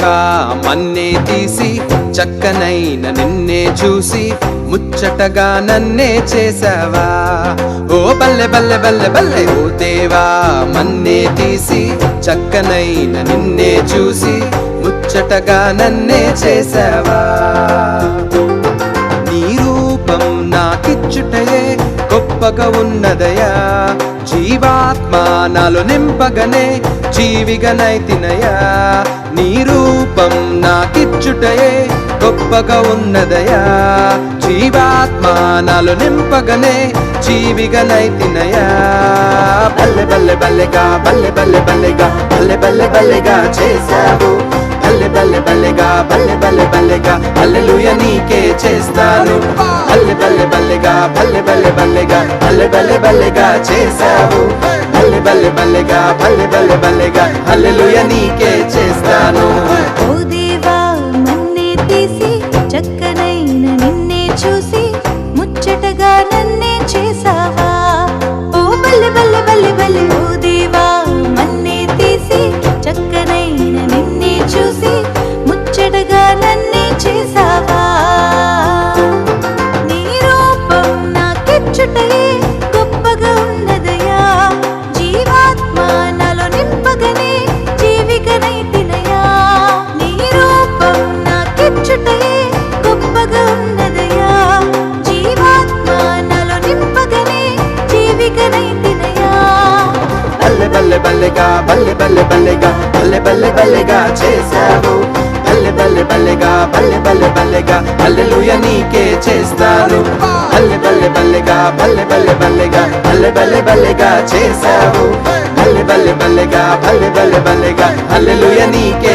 దేవా మన్నే తీసి చక్కనైన నిన్నే చూసి ముచ్చటగా నన్నే చేసావా. ఓ బల్లె బల్లె బల్లె బల్లె ఓ దేవా మన్నే తీసి చక్కనైన నిన్నే చూసి ముచ్చటగా నన్నే చేసావా. నీ రూపం నాకిచ్చుటయే గొప్పగా ఉన్నదయా. జీవాత్మ నాలో నింపగనే జీవిగనైతినయా. నీ రూపం నాకిచ్చుటయే గొప్పగా ఉన్నదయా. జీవాత్మ నాలో నింపగనే జీవిగనైతినయా. బల్లె బల్లె బల్లెగా బల్లె బల్లె బల్లెగా బల్లె బల్లె బల్లెగా చేశావు. బల్లె బల్లె బల్లెగా బల్లె బల్లె బల్లెగా హల్లెలూయా నీకే చేస్తాను. బల్లె బల్లె బల్లెగా బల్లె బల్లె బల్లెగా బల్లె బల్లె బల్లెగా చేశావు. బల్లె బల్లె బల్లెగా బల్లె బల్లె బల్లెగా హల్లెలూయా నీకే చేస్తాను. ఓ దేవా మన్నే తీసి చక్కనైన నిన్నే చూసి ముచ్చటగా నన్నే చేసావా. ఓ బల్లె బల్లె బల్లె బల్లె ఓ దేవా మన్నే తీసి చక్కనైన నిన్నే చూసి ముచ్చటగా నన్నే చేసావా. నీ రూపం నాకిచ్చుటయే గొప్పగా ఉన్నదయా. జీవాత్మ నాలో నింపగనే జీవికనైతినయా. నీ రూపం నాకిచ్చుటయే గొప్పగా ఉన్నదయా. జీవాత్మ నాలో నింపగనే జీవికనైతినయా. బల్లె బల్లె బల్లెగా బల్లె బల్లె బల్లెగా బల్లె బల్లె బల్లెగా చేశావు. బల్లె బల్లె బల్లెగా బల్లె బల్లె బల్లెగా హల్లెలూయా నీకే చేస్తాను. బల్లె బల్లె బల్లెగా బల్లె బల్లె బల్లెగా బల్లె బల్లె బల్లెగా చేశావు. బల్లె బల్లె బల్లెగా బల్లె బల్లె బల్లెగా హల్లెలూయా నీకే